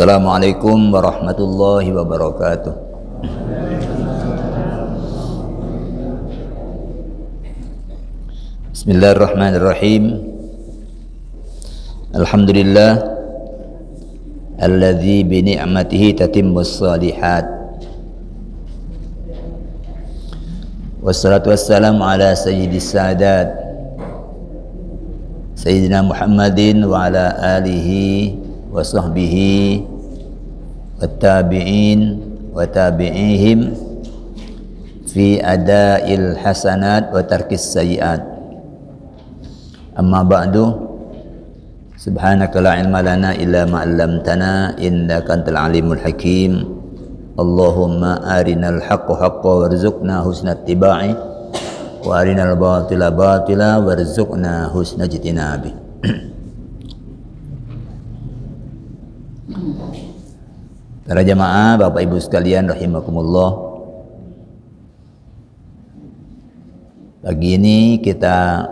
Assalamualaikum warahmatullahi wabarakatuh. Bismillahirrahmanirrahim. Alhamdulillah alladzi bi ni'matihi tatimmus shalihat. Wassalatu wassalamu ala sayyidis sadat Sayyidina Muhammadin wa ala alihi wa sahbihi wa tabi'in wa tabi'ihim fi ada'il hasanat wa tarkis sayyiat. Amma ba'du, subhanaka la ilma lana illa ma 'allamtana innaka antal alimul hakim. Allahumma arinal haqqa haqqan warzuqna husna ittiba'i wa arinal batila batila warzuqna husna ijtinabi. Para jamaah, Bapak Ibu sekalian rahimakumullah. Pagi ini kita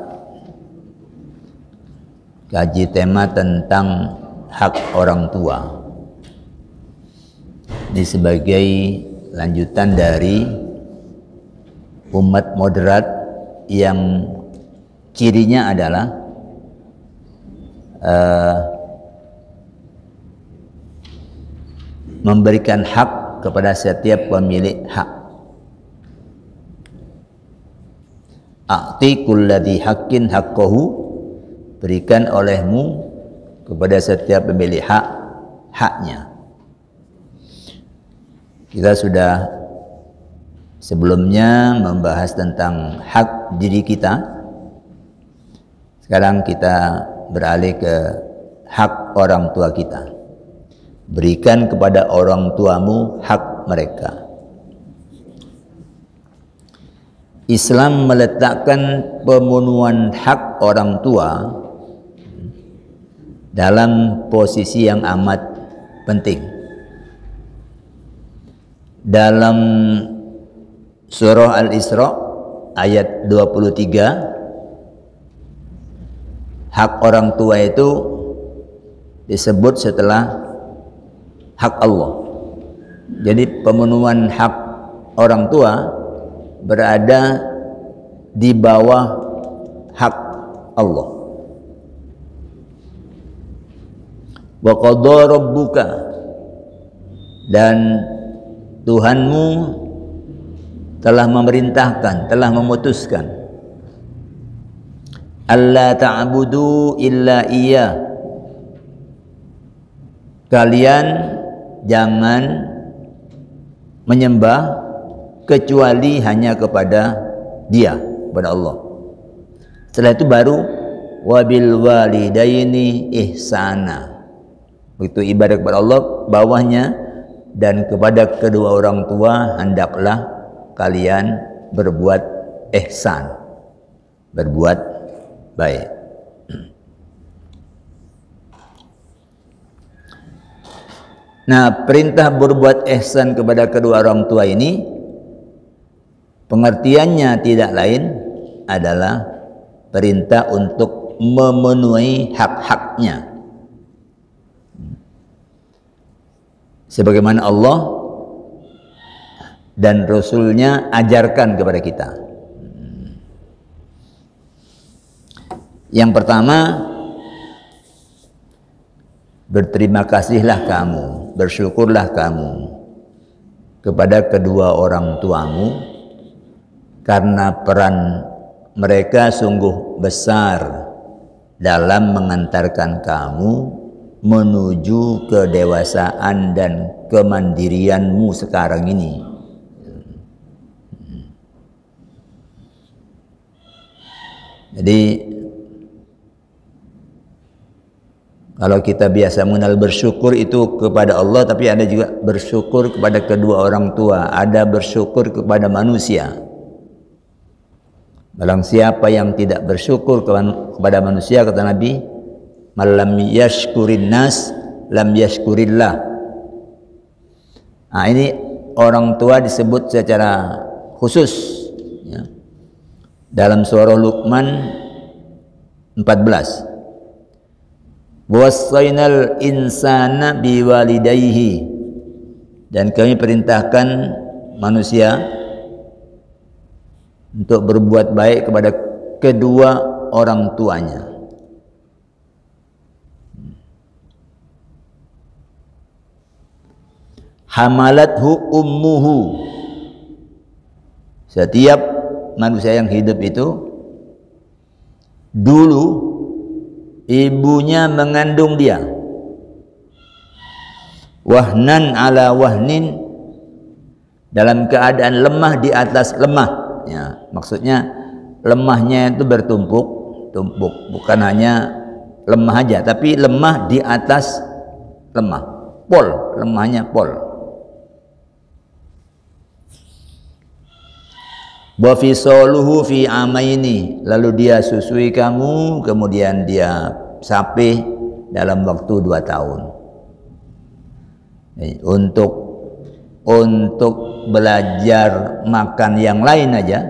kaji tema tentang hak orang tua. Ini sebagai lanjutan dari umat moderat yang cirinya adalah memberikan hak kepada setiap pemilik hak. A'ti kulladzi haqqin haqqahu, berikan olehmu kepada setiap pemilik hak haknya. Kita sudah sebelumnya membahas tentang hak diri kita. Sekarang kita beralih ke hak orang tua kita. Berikan kepada orang tuamu hak mereka. Islam meletakkan pemenuhan hak orang tua dalam posisi yang amat penting. Dalam surah Al-Isra ayat 23, hak orang tua itu disebut setelah hak Allah. Jadi pemenuhan hak orang tua berada di bawah hak Allah. Wa qadha rabbuka, dan Tuhanmu telah memerintahkan, telah memutuskan, alla ta'budu illa iyyah, kalian jangan menyembah kecuali hanya kepada Dia, kepada Allah. Setelah itu baru wabil walidaini ihsana. Begitu ibadah kepada Allah, bawahnya dan kepada kedua orang tua hendaklah kalian berbuat ihsan, berbuat baik. Nah, perintah berbuat ihsan kepada kedua orang tua ini pengertiannya tidak lain adalah perintah untuk memenuhi hak-haknya. Sebagaimana Allah dan Rasul-Nya ajarkan kepada kita. Yang pertama, berterima kasihlah kamu, bersyukurlah kamu kepada kedua orang tuamu karena peran mereka sungguh besar dalam mengantarkan kamu menuju kedewasaan dan kemandirianmu sekarang ini. Jadi kalau kita biasa mengenal bersyukur itu kepada Allah, tapi ada juga bersyukur kepada kedua orang tua, ada bersyukur kepada manusia. Barang siapa yang tidak bersyukur kepada manusia, kata Nabi, malam yashkurin nas lam yashkurillah. Nah, ini orang tua disebut secara khusus ya. Dalam surah Luqman 14, Wassainal insana biwalidayhi, dan kami perintahkan manusia untuk berbuat baik kepada kedua orang tuanya. Hamalathu ummuhu, setiap manusia yang hidup itu dulu ibunya mengandung dia, wahnan ala wahnin, dalam keadaan lemah di atas lemah, ya, maksudnya lemahnya itu bertumpuk, bukan hanya lemah aja, tapi lemah di atas lemah, lemahnya pol. Wa fisaluhu fi amaini, lalu dia susui kamu, kemudian dia sapih dalam waktu 2 tahun. Untuk belajar makan yang lain aja,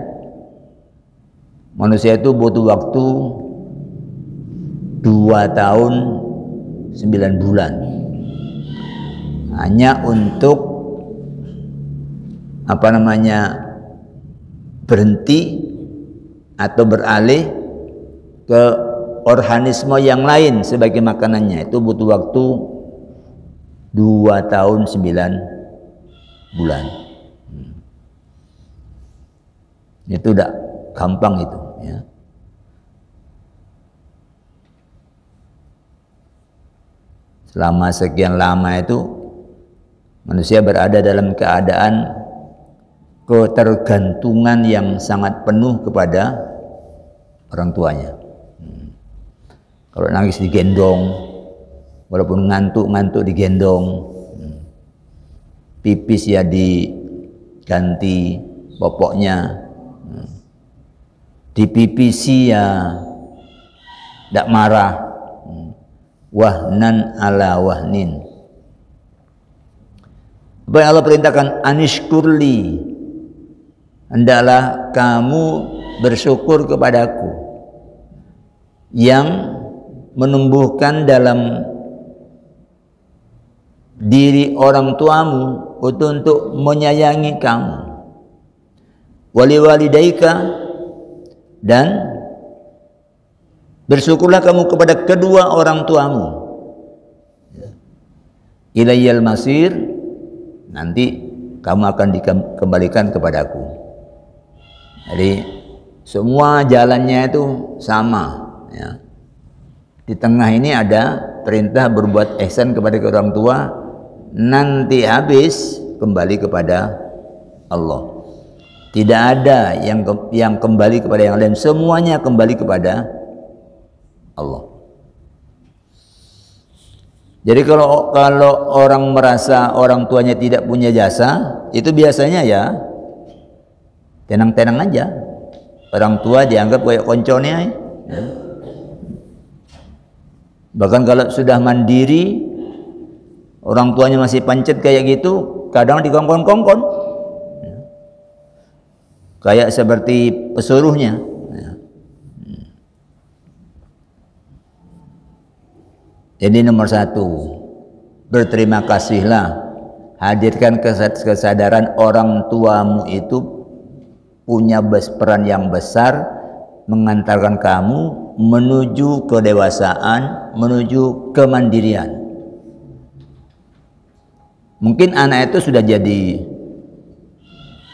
manusia itu butuh waktu 2 tahun 9 bulan hanya untuk berhenti atau beralih ke organisme yang lain sebagai makanannya. Itu butuh waktu 2 tahun 9 bulan. Itu udah gampang itu, ya. Selama sekian lama itu manusia berada dalam keadaan ketergantungan yang sangat penuh kepada orang tuanya. Kalau nangis digendong, walaupun ngantuk digendong, pipis ya diganti popoknya, dipipisi ya tidak marah, wahnan ala wahnin. Apa yang Allah perintahkan, anishkurli, hendaklah kamu bersyukur kepadaku, yang menumbuhkan dalam diri orang tuamu untuk menyayangi kamu. Waliwalidaika, dan bersyukurlah kamu kepada kedua orang tuamu. Ilayyal masir, nanti kamu akan dikembalikan kepadaku. Jadi semua jalannya itu sama, ya. Di tengah ini ada perintah berbuat ihsan kepada orang tua, nanti habis kembali kepada Allah. Tidak ada yang kembali kepada yang lain, semuanya kembali kepada Allah. Jadi kalau orang merasa orang tuanya tidak punya jasa, itu biasanya ya tenang-tenang aja. Orang tua dianggap kayak konconnya, ya. Bahkan kalau sudah mandiri, orang tuanya masih pancet kayak gitu, kadang dikongkon-kongkon, ya. Kayak seperti pesuruhnya, ya. Jadi nomor 1, berterima kasihlah, hadirkan kesadaran orang tuamu itu punya peran yang besar mengantarkan kamu menuju kedewasaan, menuju kemandirian. Mungkin anak itu sudah jadi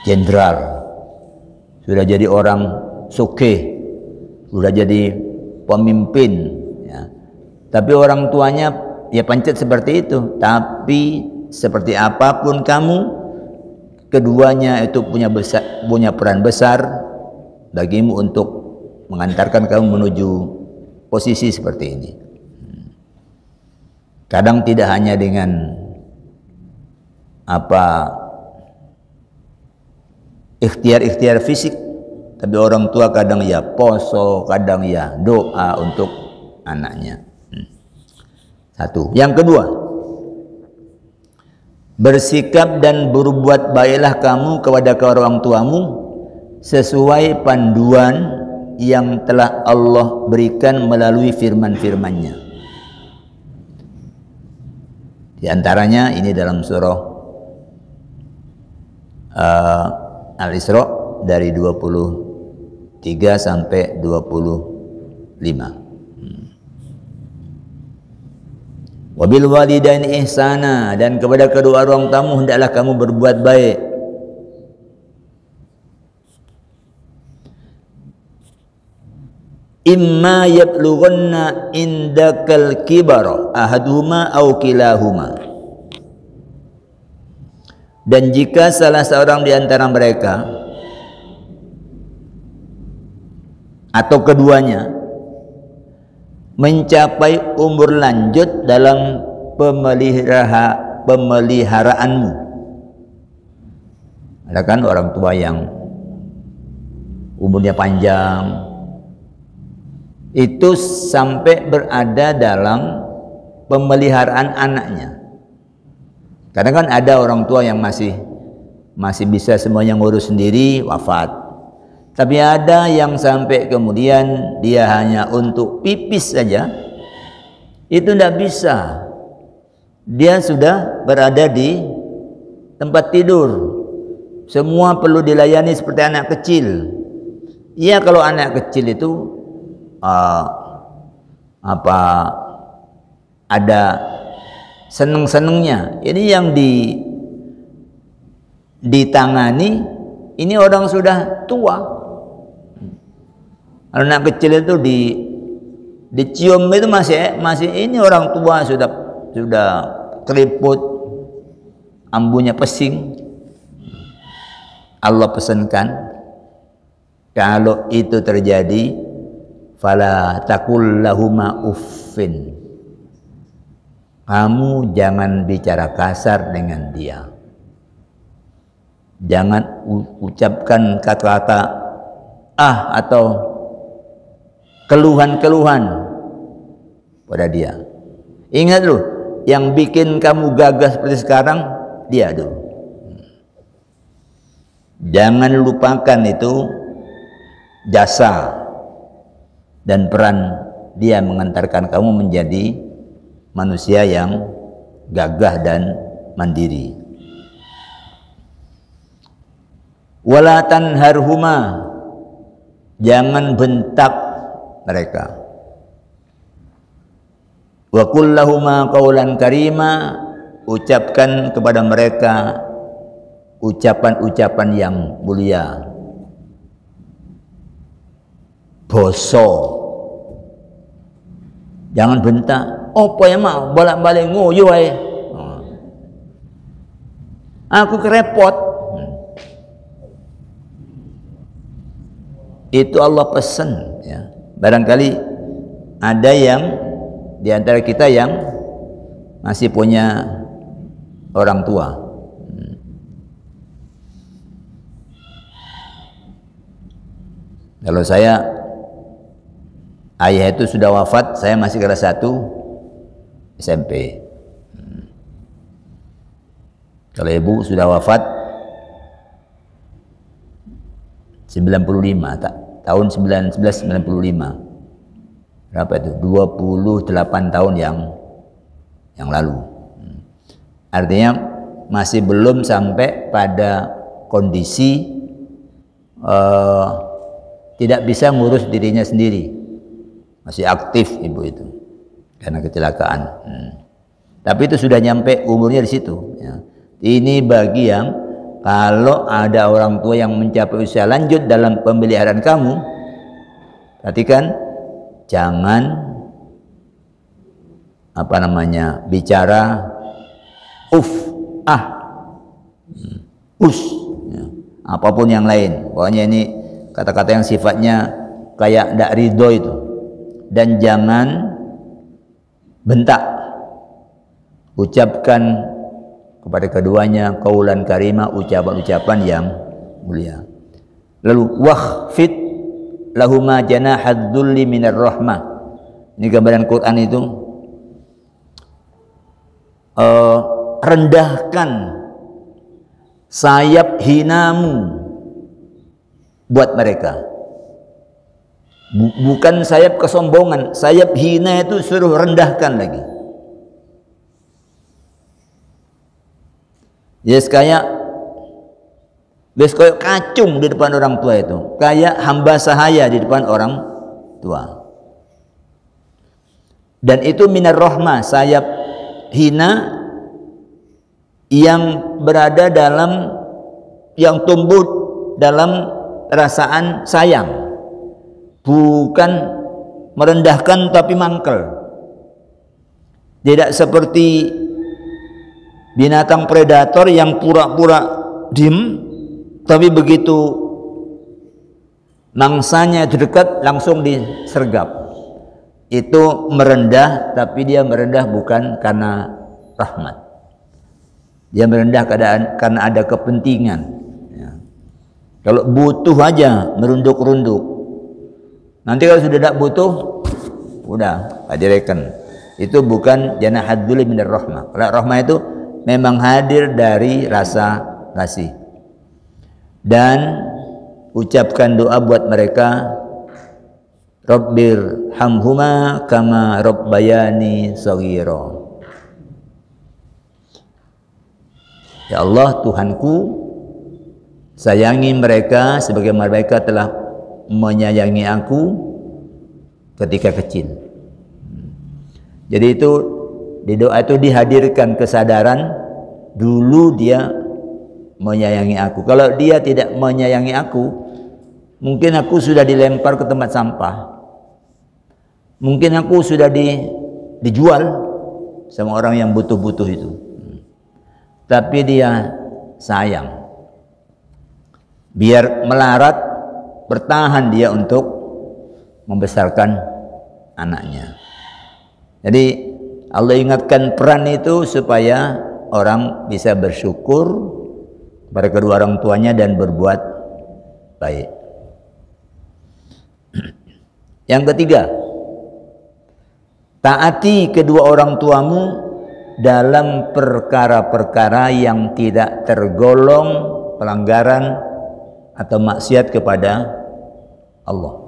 jenderal, sudah jadi orang sugih, sudah jadi pemimpin, ya. Tapi orang tuanya ya pancet seperti itu. Tapi seperti apapun kamu, keduanya itu punya peran besar bagimu untuk mengantarkan kamu menuju posisi seperti ini. Kadang tidak hanya dengan ikhtiar fisik, tapi orang tua kadang ya poso, kadang ya doa untuk anaknya. 1. Yang kedua, bersikap dan berbuat baiklah kamu kepada orang tuamu sesuai panduan yang telah Allah berikan melalui firman-firman-Nya. Di antaranya ini dalam surah Al-Isra dari 23 sampai 25. Wabil walidaini ihsana, dan kepada kedua orang tamu hendaklah kamu berbuat baik. Imma yablughanna indakal kibara ahaduhuma aw kilahuma, dan jika salah seorang di antara mereka atau keduanya mencapai umur lanjut dalam pemeliharaanmu. Ada kan orang tua yang umurnya panjang, itu sampai berada dalam pemeliharaan anaknya. Kadang kan ada orang tua yang masih bisa semuanya ngurus sendiri, wafat. Tapi ada yang sampai kemudian dia hanya untuk pipis saja, itu tidak bisa. Dia sudah berada di tempat tidur, semua perlu dilayani seperti anak kecil. Ya, kalau anak kecil itu ada seneng-senengnya. Ini yang ditangani, ini orang sudah tua. Anak kecil itu dicium itu masih ini orang tua sudah keriput, ambunya pesing. Allah pesankan, kalau itu terjadi, fala taqul lahuma uffin, kamu jangan bicara kasar dengan dia, jangan ucapkan kata-kata atau keluhan-keluhan pada dia. Ingat loh, yang bikin kamu gagah seperti sekarang dia dulu. Jangan lupakan itu jasa dan peran dia mengantarkan kamu menjadi manusia yang gagah dan mandiri. Wala tanharhuma, jangan bentak mereka. Wa qul lahuma qawlan karima, ucapkan kepada mereka ucapan-ucapan yang mulia. Boso, jangan bentak. Apa ya mau bolak-balik nguyu ae, aku kerepot. Itu Allah pesan, ya. Barangkali ada yang di antara kita yang masih punya orang tua. Kalau saya, ayah itu sudah wafat, saya masih kelas 1 SMP. Kalau ibu sudah wafat 95, tahun 1995. Berapa itu? 28 tahun yang lalu. Artinya masih belum sampai pada kondisi tidak bisa ngurus dirinya sendiri. Masih aktif ibu itu karena kecelakaan. Tapi itu sudah nyampe umurnya di situ, ya. Ini bagi yang kalau ada orang tua yang mencapai usia lanjut dalam pemeliharaan kamu, perhatikan, jangan bicara ya, apapun yang lain. Pokoknya ini kata-kata yang sifatnya kayak ndak ridho itu. Dan jangan bentak. Ucapkan kepada keduanya qaulan karima, ucapan-ucapan yang mulia. Lalu wakhfid lahuma janahadz dzulli minar rahmah. Ini gambaran Quran itu, rendahkan sayap hinamu buat mereka. Bukan sayap kesombongan, sayap hina itu suruh rendahkan lagi. Yes, kayak kacung di depan orang tua itu, kayak hamba sahaya di depan orang tua. Dan itu minar rahmah, sayap hina yang berada dalam, yang tumbuh dalam perasaan sayang, bukan merendahkan tapi mangkel. Tidak seperti binatang predator yang pura-pura diem, tapi begitu mangsanya dekat langsung disergap. Itu merendah, tapi dia merendah bukan karena rahmat. Dia merendah karena ada kepentingan. Ya. Kalau butuh aja merunduk-runduk. Nanti kalau sudah tidak butuh, udah direken. Itu bukan janahadzul minar rahmah. Kalau rahmah itu memang hadir dari rasa kasih. Dan ucapkan doa buat mereka, Rabbir hamhuma kama rabbayani shaghira. Ya Allah, Tuhanku, sayangi mereka sebagaimana mereka telah menyayangi aku ketika kecil. Jadi itu di doa itu dihadirkan kesadaran dulu dia menyayangi aku. Kalau dia tidak menyayangi aku, mungkin aku sudah dilempar ke tempat sampah. Mungkin aku sudah dijual sama orang yang butuh-butuh itu. Tapi dia sayang. Biar melarat, bertahan dia untuk membesarkan anaknya. Jadi Allah ingatkan peran itu supaya orang bisa bersyukur pada kedua orang tuanya dan berbuat baik. Yang ketiga, taati kedua orang tuamu dalam perkara-perkara yang tidak tergolong pelanggaran atau maksiat kepada Allah.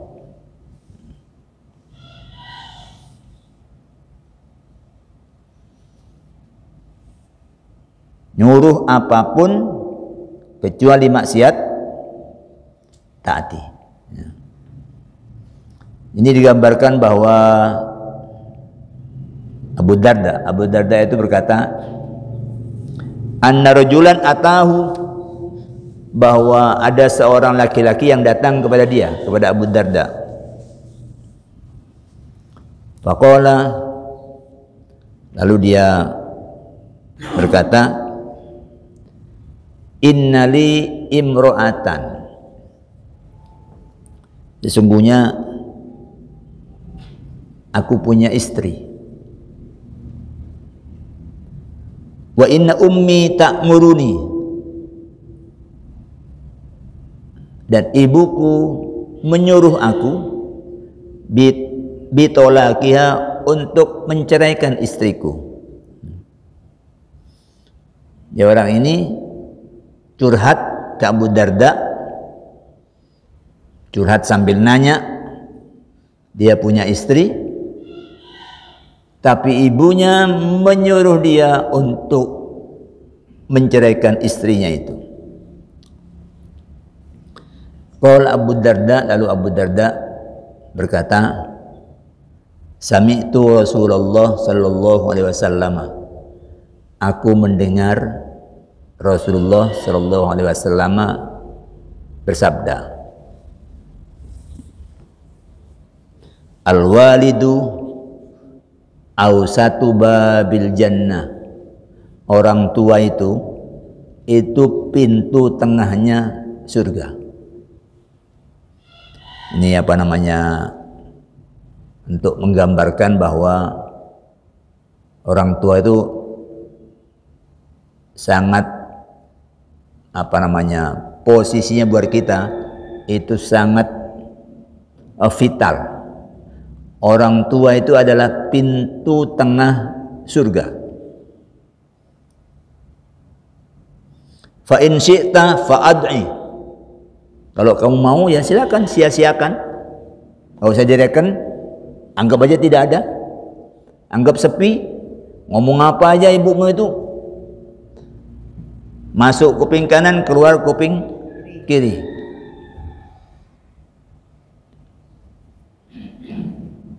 Nyuruh apapun kecuali maksiat, taati. Ini digambarkan bahwa Abu Darda itu berkata, anna rajulan atahu, bahwa ada seorang laki-laki yang datang kepada dia, kepada Abu Darda. Faqala, lalu dia berkata, innali imro'atan, sesungguhnya aku punya istri. Wa inna ummi ta'muruni, dan ibuku menyuruh aku bitolakiha, untuk menceraikan istriku. Ya, orang ini curhat ke Abu Darda, curhat sambil nanya, dia punya istri, tapi ibunya menyuruh dia untuk menceraikan istrinya itu. Qala Abu Darda, lalu Abu Darda berkata, sami'tu Rasulullah sallallahu alaihi wasallam, aku mendengar Rasulullah sallallahu alaihi wasallam bersabda, al-walidu awsatu babil jannah, orang tua itu pintu tengahnya surga. Ini apa namanya, untuk menggambarkan bahwa orang tua itu sangat apa namanya, posisinya buat kita itu sangat vital. Orang tua itu adalah pintu tengah surga. Fa in syi'ta fa'ad'i, kalau kamu mau ya silakan, sia-siakan, enggak usah direken, anggap aja tidak ada, anggap sepi, ngomong apa aja ibumu itu, Masuk kuping kanan, keluar kuping kiri.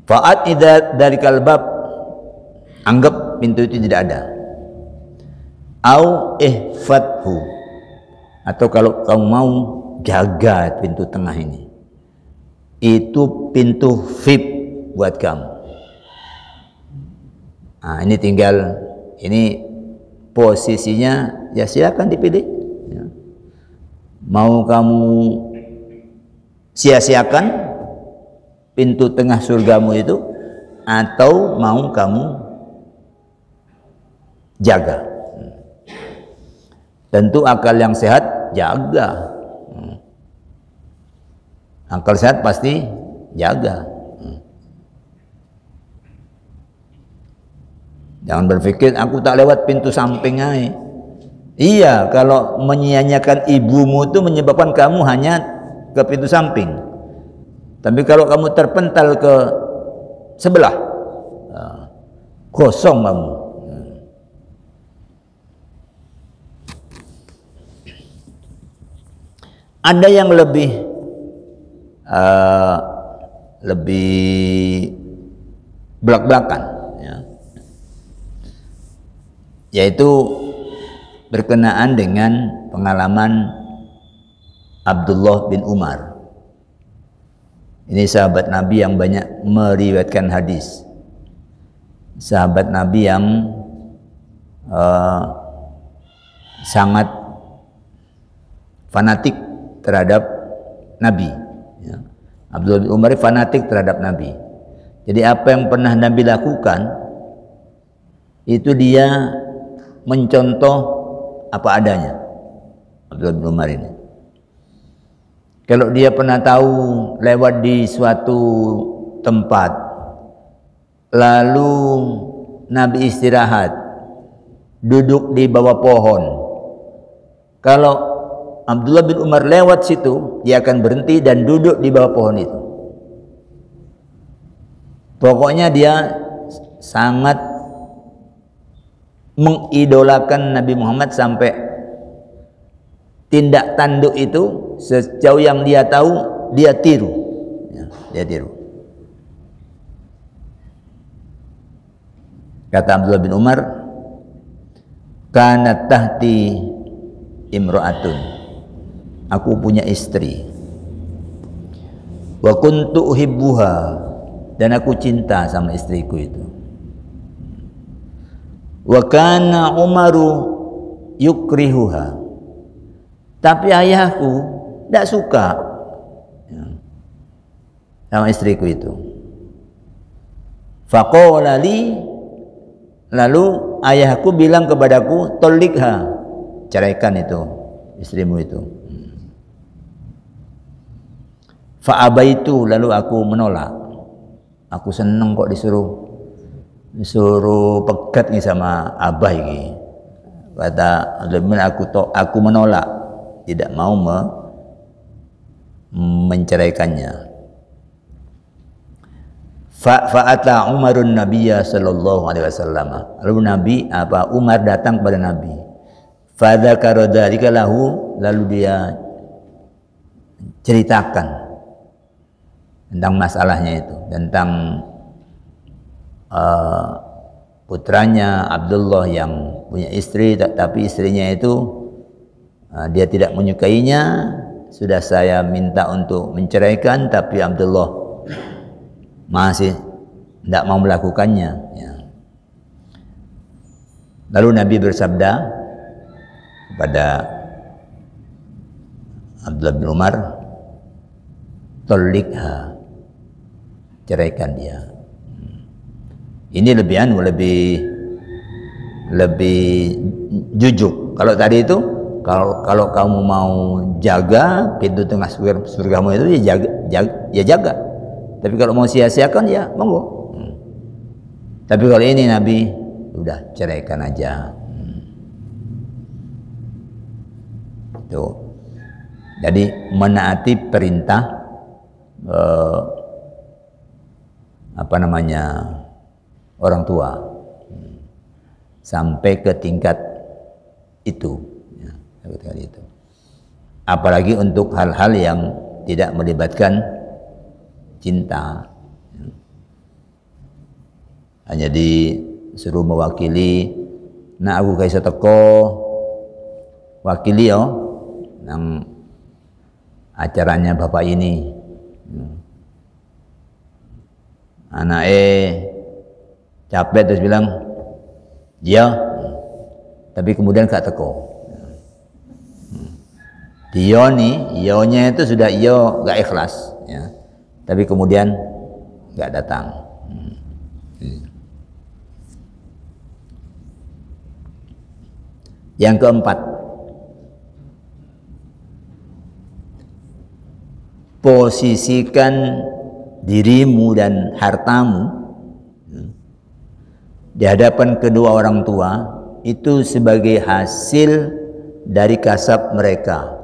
Fa'at idza dari kalbab, anggap pintu itu tidak ada. Au ihfathu, atau kalau kamu mau jaga pintu tengah ini. Itu pintu VIP buat kamu. Nah, ini tinggal ini posisinya ya silakan dipilih. Ya. Mau kamu sia-siakan pintu tengah surgamu itu, atau mau kamu jaga. Tentu akal yang sehat jaga. Akal sehat pasti jaga. Jangan berpikir aku tak lewat pintu samping aja. Iya, kalau menyia-nyiakan ibumu itu menyebabkan kamu hanya ke pintu samping. Tapi kalau kamu terpental ke sebelah, kosong kamu. Ada yang lebih belak-belakan, ya. Yaitu berkenaan dengan pengalaman Abdullah bin Umar. Ini sahabat Nabi yang banyak meriwayatkan hadis, sahabat Nabi yang sangat fanatik terhadap Nabi. Ya. Abdullah bin Umar fanatik terhadap Nabi. Jadi apa yang pernah Nabi lakukan itu dia mencontoh apa adanya. Abdullah bin Umar ini, kalau dia pernah tahu lewat di suatu tempat, lalu Nabi istirahat, duduk di bawah pohon, kalau Abdullah bin Umar lewat situ, dia akan berhenti dan duduk di bawah pohon itu. Pokoknya dia sangat mengidolakan Nabi Muhammad sampai tindak tanduk itu sejauh yang dia tahu dia tiru. Ya, dia tiru. Kata Abdullah bin Umar, kanat tahti imra'atun, aku punya istri, wa kuntu uhibbuha, dan aku cinta sama istriku itu. Wa kana Umaru yukrihuha, tapi ayahku tidak suka sama istriku itu. Faqala li, lalu ayahku bilang kepadaku, tolikha, ceraikan itu istrimu itu. Fa'abaitu, lalu aku menolak. Aku seneng kok disuruh pegat nih sama abah ini. Kata aku menolak, tidak mau menceraikannya. Fa'ata Umarun Nabiyya sallallahu alaihi wasallam. Lalu Umar datang kepada Nabi. Fadzakara dzalika lahu, lalu dia ceritakan tentang masalahnya itu, tentang putranya Abdullah yang punya istri, tapi istrinya itu dia tidak menyukainya. Sudah saya minta untuk menceraikan, tapi Abdullah masih tidak mau melakukannya. Ya. Lalu Nabi bersabda kepada Abdullah bin Umar, tolikha, ceraikan dia. Ini lebih jujuk. Kalau tadi itu, kalau kamu mau jaga pintu tengah surgamu itu ya jaga. Tapi kalau mau sia-siakan ya monggo. Tapi kalau ini Nabi udah ceraikan aja. Tuh. Jadi menaati perintah orang tua sampai ke tingkat itu. ketika itu. Apalagi untuk hal-hal yang tidak melibatkan cinta, hanya disuruh mewakili. Nah aku kaisa teko wakili yo nang acaranya bapak ini, anaknya capek terus bilang iya, tapi kemudian gak teko. Dia nih, ionya itu sudah iyo gak ikhlas, ya. Tapi kemudian gak datang. Yang keempat, posisikan dirimu dan hartamu di hadapan kedua orang tua itu sebagai hasil dari kasab mereka.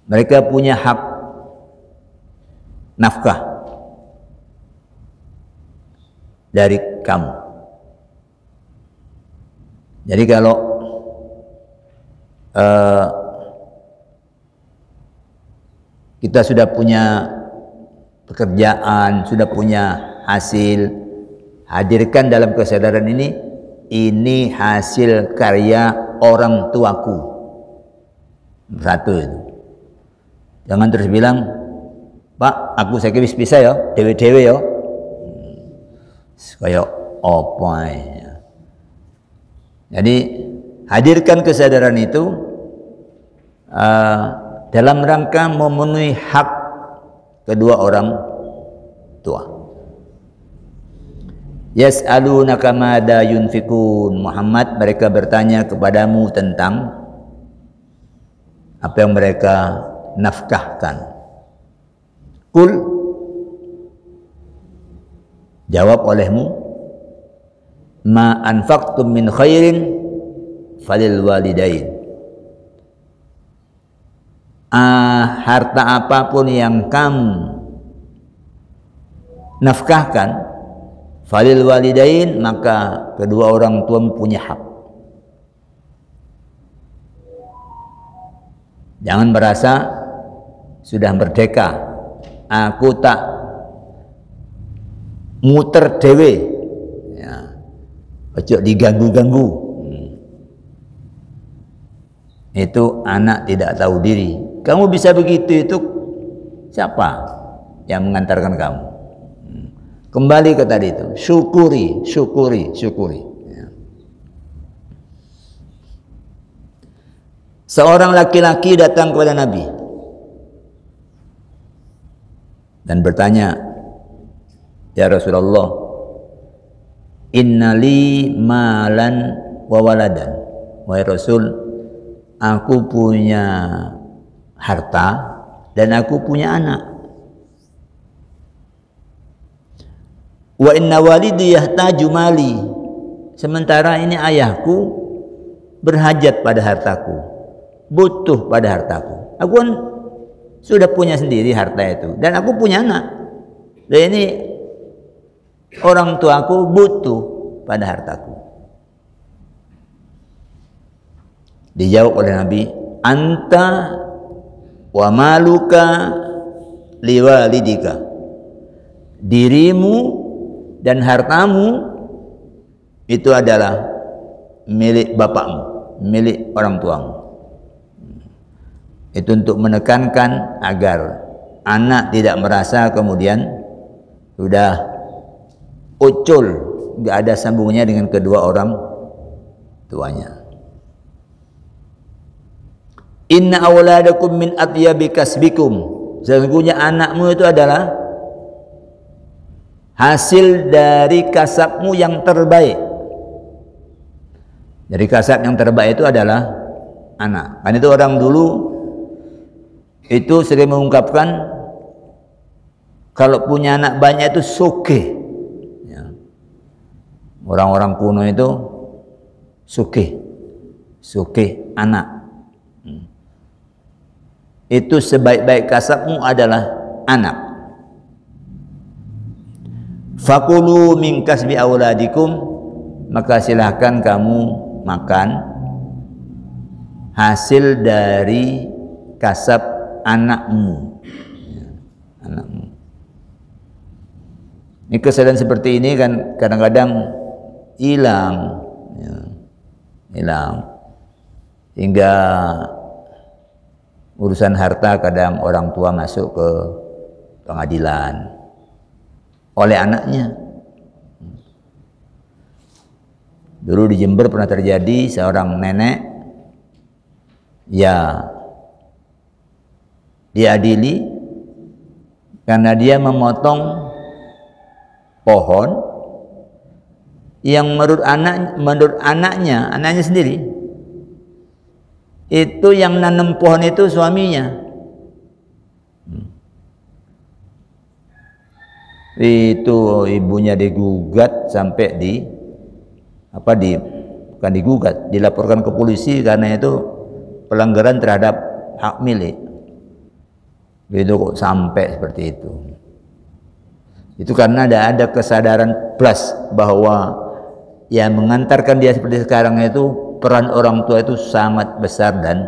Mereka punya hak nafkah dari kamu. Jadi kalau kita sudah punya pekerjaan, sudah punya hasil, hadirkan dalam kesadaran ini hasil karya orang tuaku. Satu itu. Jangan terus bilang, Pak, aku saya wis bisa ya, dewe-dewe ya. Kayak apa ya. Jadi hadirkan kesadaran itu dalam rangka memenuhi hak kedua orang tua. Yas'alunaka mada yunfikun, Muhammad, mereka bertanya kepadamu tentang apa yang mereka nafkahkan. Kul, jawab olehmu, ma anfaqtum min khairin falil walidain. Harta apapun yang kamu nafkahkan, falil walidain, maka kedua orang tua punya hak. Jangan merasa sudah merdeka, aku tak muter dewe, ya, ojo diganggu-ganggu. Itu anak tidak tahu diri. Kamu bisa begitu, itu siapa yang mengantarkan kamu? Kembali ke tadi itu, syukuri. Ya. Seorang laki-laki datang kepada Nabi dan bertanya, ya Rasulullah, innali malan wa waladan. Wahai Rasul, aku punya harta dan aku punya anak. Wa inna walidi yahtaju mali. Sementara ini ayahku berhajat pada hartaku, butuh pada hartaku. Aku kan sudah punya sendiri harta itu, dan aku punya anak. Dan ini orang tuaku butuh pada hartaku. Dijawab oleh Nabi, anta wa maluka liwalidika. Dirimu dan hartamu itu adalah milik bapakmu, milik orang tuamu. Itu untuk menekankan agar anak tidak merasa kemudian sudah ucul, nggak ada sambungnya dengan kedua orang tuanya. Inna awladakum min atyabi kasbikum. Sesungguhnya anakmu itu adalah hasil dari kasabmu yang terbaik. Dari kasab yang terbaik itu adalah anak. Kan itu orang dulu itu sering mengungkapkan kalau punya anak banyak itu sugih. Ya. Orang-orang kuno itu sugih anak. Itu sebaik-baik kasabmu adalah anak. Fakulu min kasbi auladikum, maka silahkan kamu makan hasil dari kasab anakmu. Anakmu. Ini kesadaran seperti ini kan kadang-kadang hilang, hilang, hingga urusan harta kadang orang tua masuk ke pengadilan oleh anaknya. Dulu di Jember pernah terjadi seorang nenek ya diadili karena dia memotong pohon yang menurut anaknya sendiri itu yang nanam pohon itu suaminya. Itu ibunya digugat sampai bukan digugat, dilaporkan ke polisi karena itu pelanggaran terhadap hak milik. Itu kok sampai seperti itu. Itu karena ada kesadaran plus bahwa yang mengantarkan dia seperti sekarang itu peran orang tua itu sangat besar dan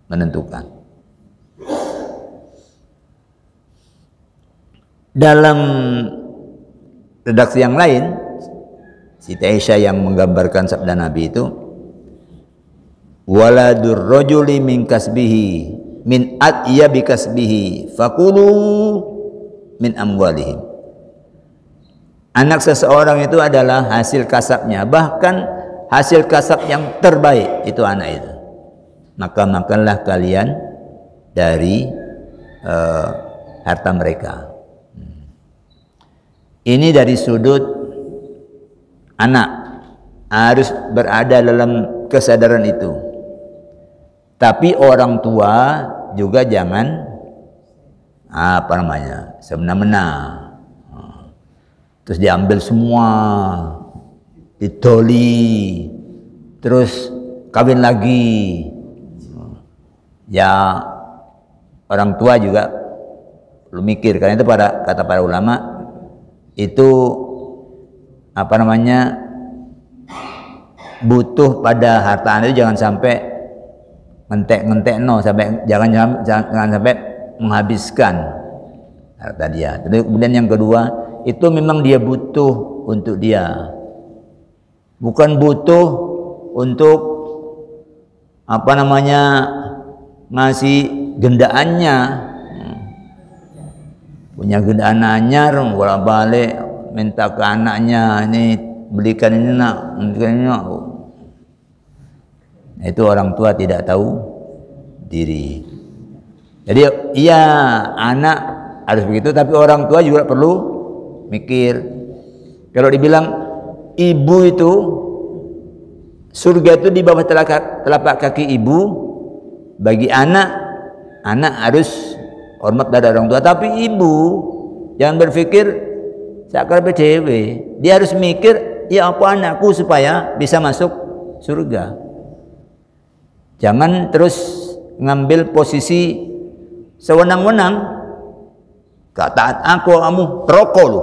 menentukan. Dalam redaksi yang lain, Siti Aisyah yang menggambarkan sabda Nabi itu, waladur rajuli min kasbihi min atyabi kasbihi fakulu min amwalihim. Anak seseorang itu adalah hasil kasabnya, bahkan hasil kasab yang terbaik itu anak itu. Maka makanlah kalian dari harta mereka. Ini dari sudut anak harus berada dalam kesadaran itu. Tapi orang tua juga jangan semena-mena. Terus diambil semua, ditoli, terus kawin lagi. Ya orang tua juga perlu mikir, karena itu kata para ulama itu butuh pada harta Anda itu jangan sampai ngentek jangan sampai menghabiskan harta dia. Kemudian yang kedua, itu memang dia butuh untuk dia, bukan butuh untuk ngasih gendaannya. Punya gendaan anyar bolak-balik minta ke anaknya, ini belikan ini nak, belikan ini nak. Itu orang tua tidak tahu diri. Jadi iya anak harus begitu, tapi orang tua juga perlu mikir. Kalau dibilang ibu itu surga itu di bawah telapak kaki ibu, bagi anak harus hormat pada orang tua. Tapi ibu jangan berpikir sakar PDW, dia harus mikir ya apa anakku supaya bisa masuk surga. Jangan terus ngambil posisi sewenang-wenang. Gak taat aku, kamu rokok lu.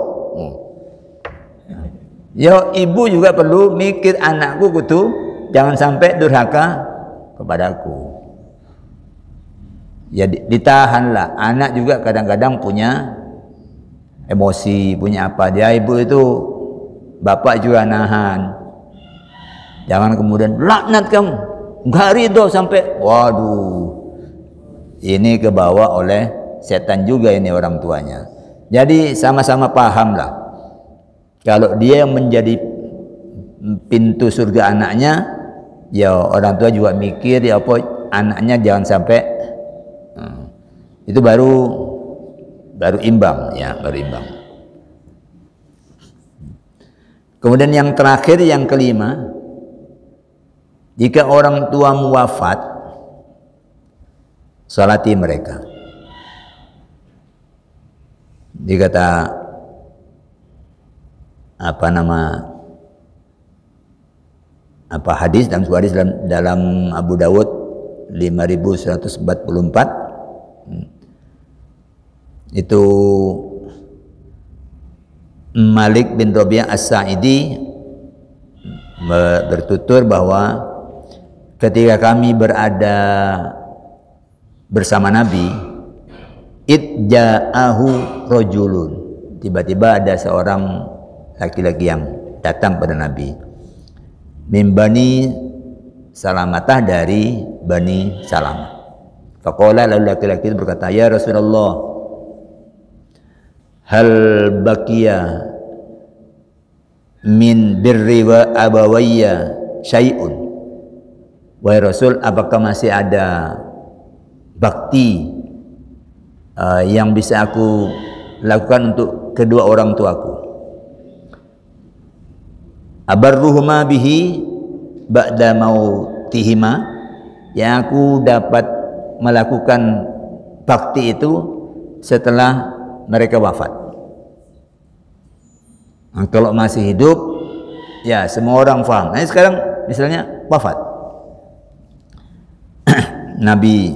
Ya ibu juga perlu mikir anakku kudu jangan sampai durhaka kepadaku. Ya ditahanlah. Anak juga kadang-kadang punya emosi, punya apa. Dia ibu itu, bapak juga nahan. Jangan kemudian laknat kamu, nggak ridho sampai, waduh, ini kebawa oleh setan juga ini orang tuanya. Jadi sama-sama paham lah. Kalau dia yang menjadi pintu surga anaknya, ya orang tua juga mikir ya apa anaknya jangan sampai. Itu baru imbang ya, baru imbang. Kemudian yang terakhir, yang kelima, jika orang tua wafat, salati mereka. Dikata hadis dalam Abu Dawud 5144, itu Malik bin Rabi'ah As-Sa'idi bertutur bahwa ketika kami berada bersama Nabi, idja'ahu rajulun, tiba-tiba ada seorang laki-laki yang datang pada Nabi, min Bani Salamatah, dari Bani Salamah. Faqala, lalu laki-laki itu berkata, ya Rasulullah, hal baqiya min birri wa abawayya syai'un. Wahai Rasul, apakah masih ada bakti yang bisa aku lakukan untuk kedua orang tuaku? Abarruhuma bihi ba'da mautihima, yang aku dapat melakukan bakti itu setelah mereka wafat. Nah, kalau masih hidup, ya semua orang paham. Nah, sekarang misalnya wafat, Nabi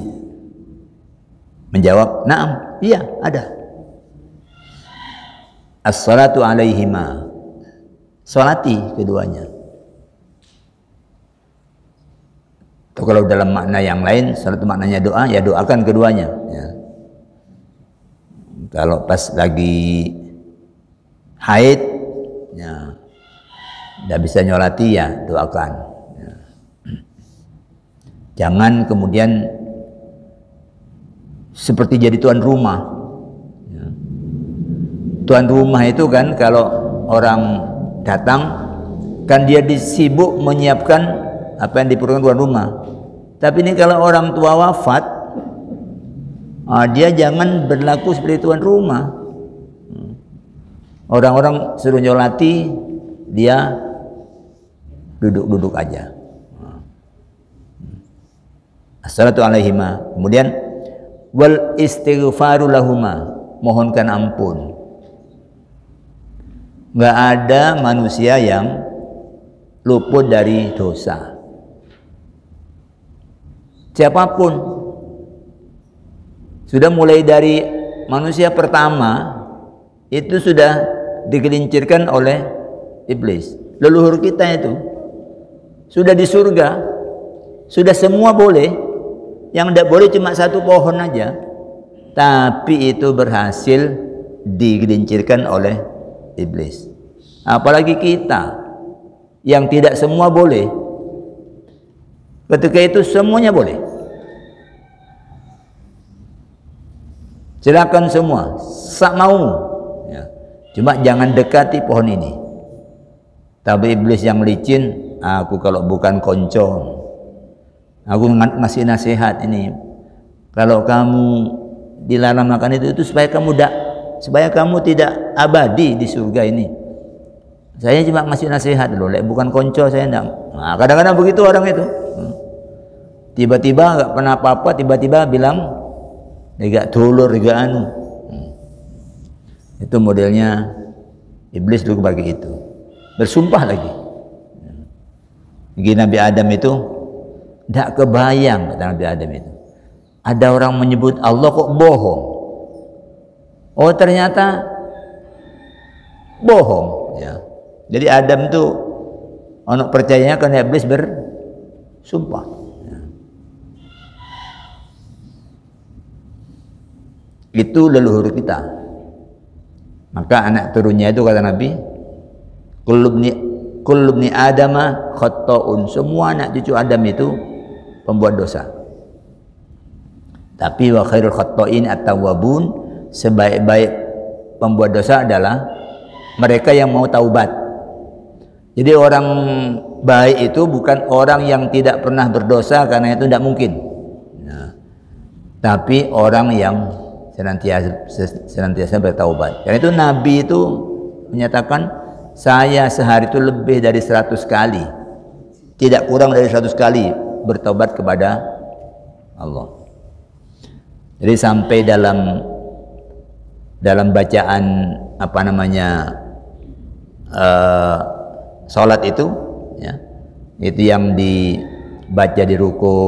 menjawab, "Na'am, iya ada. As-salatu alaihima." Salati keduanya. Atau kalau dalam makna yang lain, salat maknanya doa, ya doakan keduanya. Ya. Kalau pas lagi haid, ya, tidak bisa nyolati, ya doakan. Ya. Jangan kemudian seperti jadi tuan rumah. Ya. Tuan rumah itu kan kalau orang datang, kan dia disibuk menyiapkan apa yang diperlukan tuan rumah. Tapi ini kalau orang tua wafat, dia jangan berlaku seperti tuan rumah. Orang-orang suruh nyolati, dia duduk-duduk aja. Assalatu alaihima. Kemudian wal istighfaru lahuma, mohonkan ampun. Nggak ada manusia yang luput dari dosa. Siapapun, sudah mulai dari manusia pertama itu sudah digelincirkan oleh iblis. Leluhur kita itu sudah di surga, sudah semua boleh. Yang tidak boleh cuma satu pohon aja, tapi itu berhasil digelincirkan oleh iblis. Apalagi kita yang tidak semua boleh, ketika itu semuanya boleh. Silakan semua, sak mau. Ya. Cuma jangan dekati pohon ini. Tapi iblis yang licin, aku kalau bukan konco, aku ngasih nasihat ini. Kalau kamu dilarang makan itu supaya kamu tidak abadi di surga ini. Saya cuma ngasih nasihat dulu, bukan konco saya enggak. Nah, kadang-kadang begitu orang itu. Tiba-tiba enggak pernah apa-apa, tiba-tiba bilang enggak dulur, enggak anu. Itu modelnya iblis dulu bagi itu. Bersumpah lagi. Bagi Nabi Adam itu enggak kebayang, kata Nabi Adam itu. Ada orang menyebut Allah kok bohong. Oh, ternyata bohong, ya. Jadi Adam tuh ono percayanya karena iblis bersumpah. Ya. Itu leluhur kita. Maka anak turunnya itu kata Nabi, kullu ibni Adama khata'un. Semua anak cucu Adam itu pembuat dosa. Tapi wa khairul khata'in at-tawwabun, sebaik-baik pembuat dosa adalah mereka yang mau taubat. Jadi orang baik itu bukan orang yang tidak pernah berdosa, karena itu tidak mungkin. Nah, tapi orang yang senantiasa bertaubat. Karena itu Nabi itu menyatakan, saya sehari itu lebih dari 100 kali, tidak kurang dari 100 kali bertaubat kepada Allah. Jadi sampai dalam bacaan apa namanya salat itu, ya, itu yang dibaca di ruku,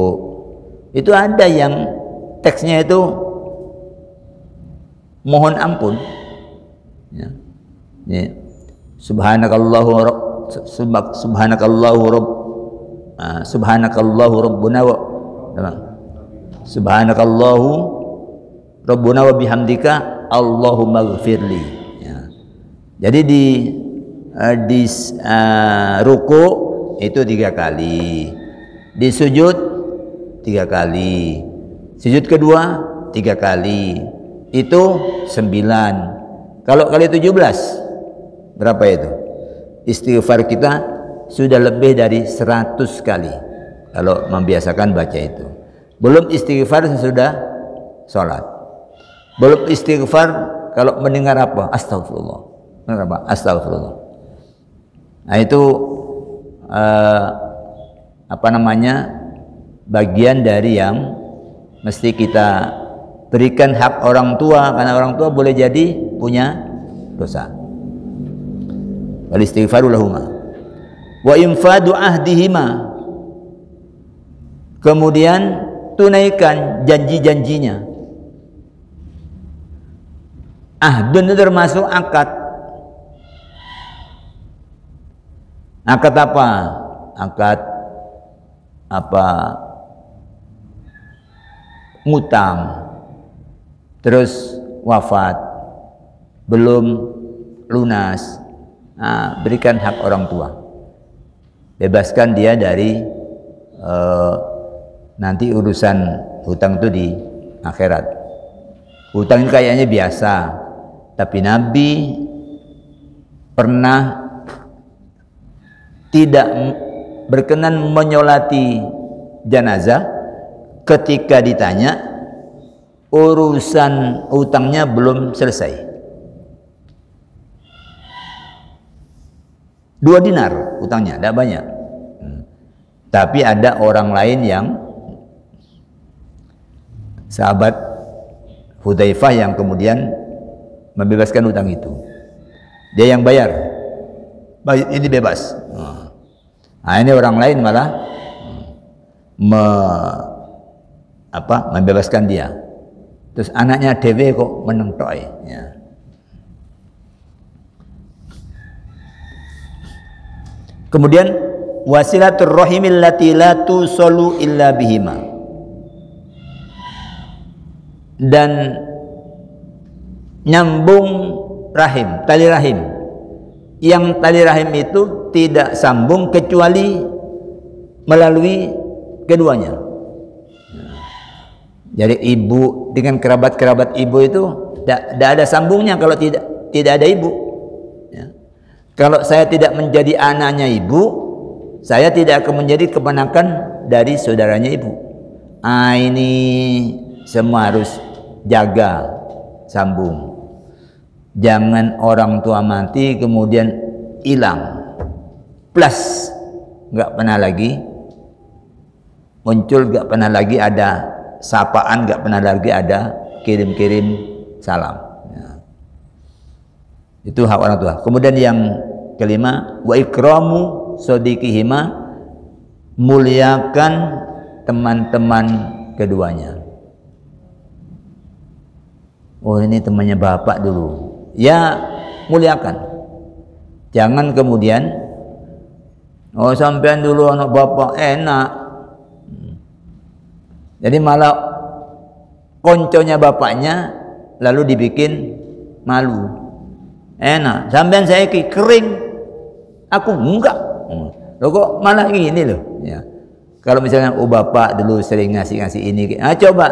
itu ada yang teksnya itu mohon ampun, ya. Ya. subhanakallahu subhanakallahu rabbuna wa subhanakallahu rabbuna wa bihamdika Allahumma ighfirli. Ya. Jadi di ruku itu 3 kali, di sujud 3 kali, sujud kedua 3 kali, itu 9. Kalau kali 17 berapa itu? Istighfar kita sudah lebih dari 100 kali kalau membiasakan baca itu. Belum istighfar sesudah sholat, belum istighfar kalau mendengar apa? Astagfirullah. Apa? Astagfirullah. Nah itu bagian dari yang mesti kita berikan hak orang tua, karena orang tua boleh jadi punya dosa. Wal istighfaru lahuma wa infadu ahdihima, kemudian tunaikan janji-janjinya. Ahdun itu termasuk akad. Akad apa? Akad apa? Ngutang, terus wafat, belum lunas. Nah, berikan hak orang tua, bebaskan dia dari nanti urusan hutang itu di akhirat. Hutang ini kayaknya biasa, tapi Nabi pernah tidak berkenan menyolati jenazah ketika ditanya urusan hutangnya belum selesai. 2 dinar hutangnya, tidak banyak. Tapi ada orang lain yang sahabat Hudzaifah yang kemudian membebaskan hutang itu. Dia yang bayar. Ini bebas. Nah, ini orang lain malah membebaskan dia. Terus anaknya dewe kok menentoy. Ya. Kemudian wasilatur rahimil lati la tusallu illa bihima, dan nyambung rahim, tali rahim, yang tali rahim itu tidak sambung kecuali melalui keduanya. Jadi ibu dengan kerabat-kerabat ibu itu tidak ada sambungnya kalau tidak ada ibu. Ya. Kalau saya tidak menjadi anaknya ibu, saya tidak akan menjadi keponakan dari saudaranya ibu. Ini semua harus jaga sambung. Jangan orang tua mati kemudian hilang, plus nggak pernah lagi muncul, nggak pernah lagi ada sapaan, nggak pernah lagi ada kirim-kirim salam. Ya. Itu hak orang tua. Kemudian yang kelima, wa ikramu sodiqihima, muliakan teman-teman keduanya. Oh, ini temannya bapak dulu. Ya, muliakan. Jangan kemudian, oh sampean dulu anak bapak enak. Jadi malah konconya bapaknya lalu dibikin malu. Enak, sampean saya kering. Aku enggak. Loh kok malah gini loh. Ya. Kalau misalnya bapak dulu sering ngasih ini, coba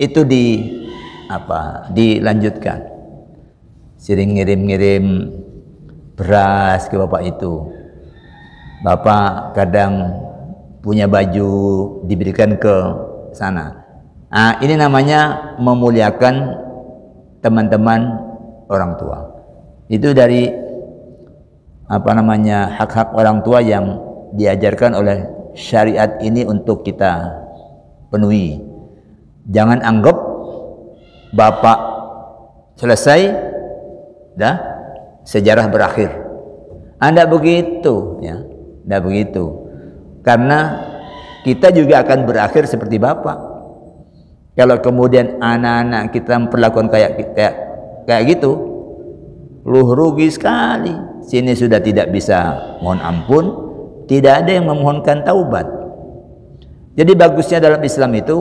itu dilanjutkan. Sering ngirim beras ke bapak itu. Bapak kadang punya baju diberikan ke sana. Ini namanya memuliakan teman-teman orang tua. Itu dari hak-hak orang tua yang diajarkan oleh syariat ini untuk kita penuhi. Jangan anggap bapak selesai dah sejarah berakhir. Anda begitu ya, tidak begitu. Karena kita juga akan berakhir seperti bapak. Kalau kemudian anak-anak kita memperlakukan kayak gitu, lu rugi sekali. sini sudah tidak bisa mohon ampun, tidak ada yang memohonkan taubat. Jadi bagusnya dalam Islam itu,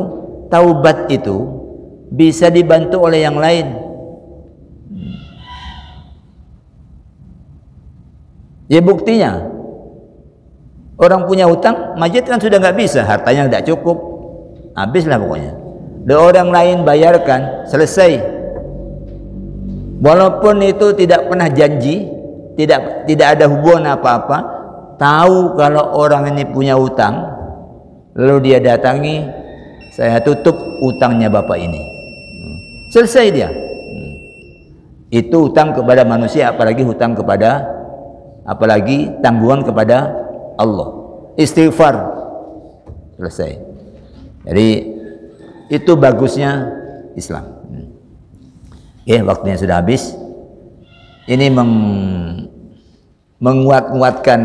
taubat itu bisa dibantu oleh yang lain. Ya buktinya, orang punya hutang, mayit kan sudah nggak bisa, hartanya tidak cukup, habislah pokoknya. Dan orang lain bayarkan, selesai. Walaupun itu tidak pernah janji, tidak ada hubungan apa-apa, tahu kalau orang ini punya hutang, lalu dia datangi, saya tutup hutangnya bapak ini. Selesai dia. Itu hutang kepada manusia, apalagi tanggungan kepada Allah. Istighfar, selesai. Jadi itu bagusnya Islam. Oke, waktunya sudah habis. Ini menguatkan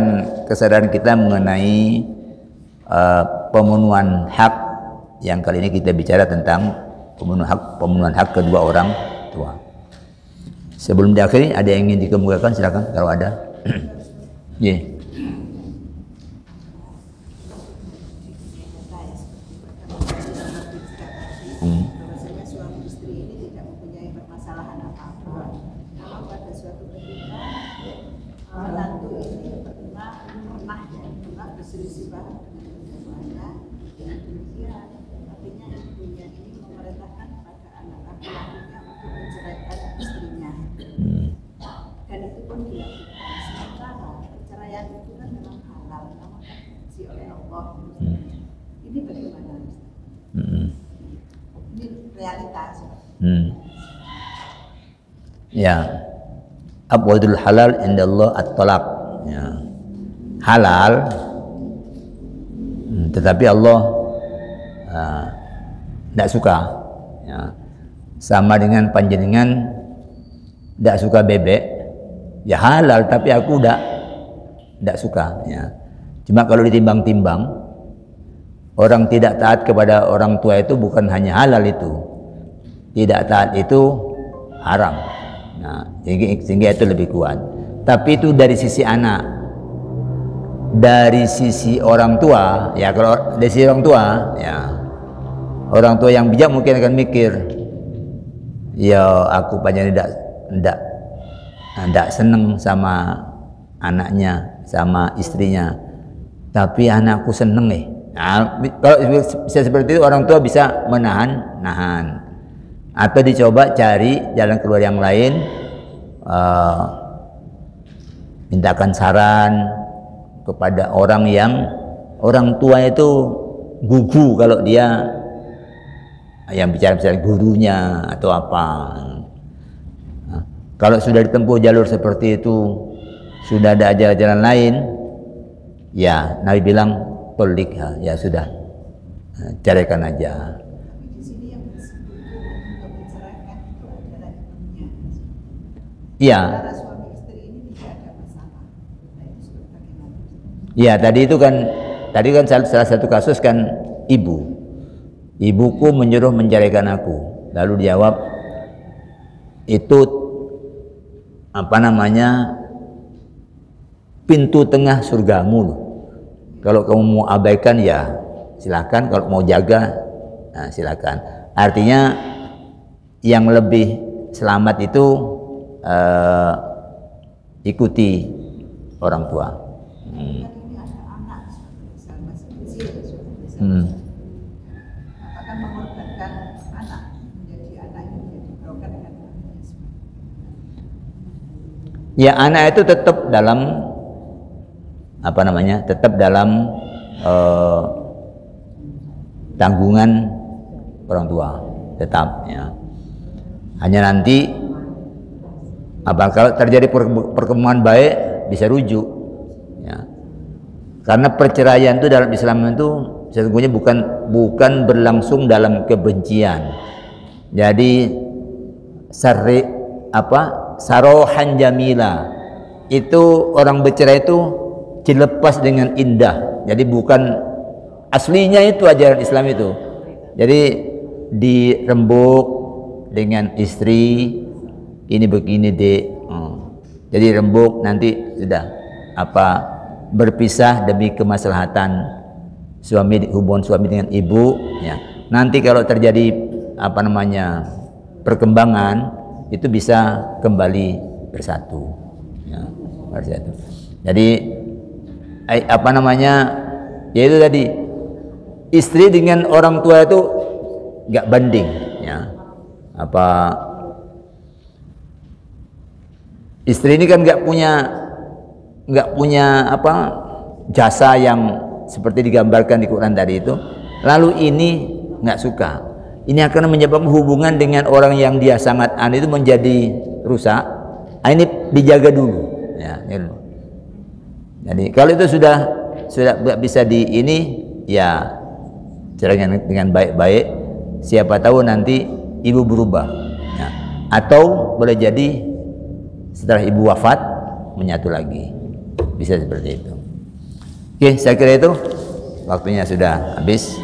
kesadaran kita mengenai pemenuhan hak, yang kali ini kita bicara tentang pemenuhan hak kedua orang tua. Sebelum diakhiri, ada yang ingin dikemukakan, silakan kalau ada. Yeah. Bahwasanya suami istri ini tidak mempunyai permasalahan apa-apa. Namun pada suatu ketika menantu ini pernah berselisih paham dengan keduanya. Dengan demikian, artinya ibunya ini memerintahkan pada anak laki-lakinya untuk menceraikan istrinya. Dan itu pun dilakukan. Sementara perceraian itu kan memang halal, namun dibenci oleh Allah. Ini bagaimana? Ini realitas. Ya, abwadul halal indallah at-talaq. Ya. Halal, tetapi Allah tidak suka. Ya. Sama dengan panjenengan tidak suka bebek, ya halal, tapi aku tidak suka. Ya. Cuma kalau ditimbang-timbang, orang tidak taat kepada orang tua itu bukan hanya halal itu, tidak taat itu haram. Nah, sehingga itu lebih kuat. Tapi itu dari sisi anak. Dari sisi orang tua, ya kalau dari sisi orang tua, ya orang tua yang bijak mungkin akan mikir, ya aku panjang tidak seneng sama anaknya, sama istrinya, tapi anakku seneng nih. Nah, kalau bisa seperti itu, orang tua bisa menahan, atau dicoba cari jalan keluar yang lain, mintakan saran kepada orang tua itu gugu kalau dia yang bicara misalnya gurunya atau apa. Nah, kalau sudah ditempuh jalur seperti itu, sudah ada jalan lain, ya Nabi bilang tolik, ya sudah, ceraikan aja. Tapi di sini yang untuk menceraikan itu adalah ibunya. Iya. Antara suami istri ini tidak ada masalah. Nah, itu bagaimana? Iya, tadi kan salah satu kasus kan ibuku menyuruh menceraikan aku. Lalu dijawab, itu pintu tengah surgamu loh. Kalau kamu mau abaikan ya silakan, kalau mau jaga nah silakan. Artinya yang lebih selamat itu ikuti orang tua. Ini ada anak misalnya masih kecil, apakah mengorbankan anak menjadi anak yang menjadi broken dengan anaknya? Ya, anak itu tetap dalam tetap dalam tanggungan orang tua, tetap ya. Hanya nanti kalau terjadi perkembangan baik bisa rujuk ya. Karena perceraian itu dalam Islam itu sesungguhnya bukan berlangsung dalam kebencian. Jadi sarohan jamila itu orang bercerai itu dilepas dengan indah. Jadi bukan aslinya itu ajaran Islam itu. Jadi dirembuk dengan istri, ini begini dek. jadi rembuk, nanti sudah berpisah demi kemaslahatan hubungan suami dengan ibu, ya. Nanti kalau terjadi perkembangan itu bisa kembali bersatu, ya, bersatu. Jadi yaitu tadi istri dengan orang tua itu nggak banding, ya. Istri ini kan nggak punya jasa yang seperti digambarkan di Quran tadi itu. Lalu ini nggak suka. Ini akan menyebabkan hubungan dengan orang yang dia sangat itu menjadi rusak. Ini dijaga dulu, ya. Jadi kalau itu sudah bisa ya caranya dengan baik-baik. Siapa tahu nanti ibu berubah, ya. Atau boleh jadi setelah ibu wafat menyatu lagi, bisa seperti itu. Oke, saya kira itu waktunya sudah habis.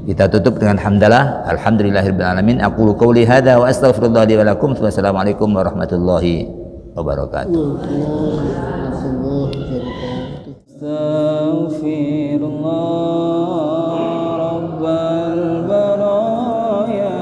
Kita tutup dengan hamdalah, alhamdulillahirabbil alamin. Aqulu qouli hadza wa astaghfirullah li wa lakum. Wassalamualaikum warahmatullahi wabarakatuh. Astaghfirullah rabbal baraya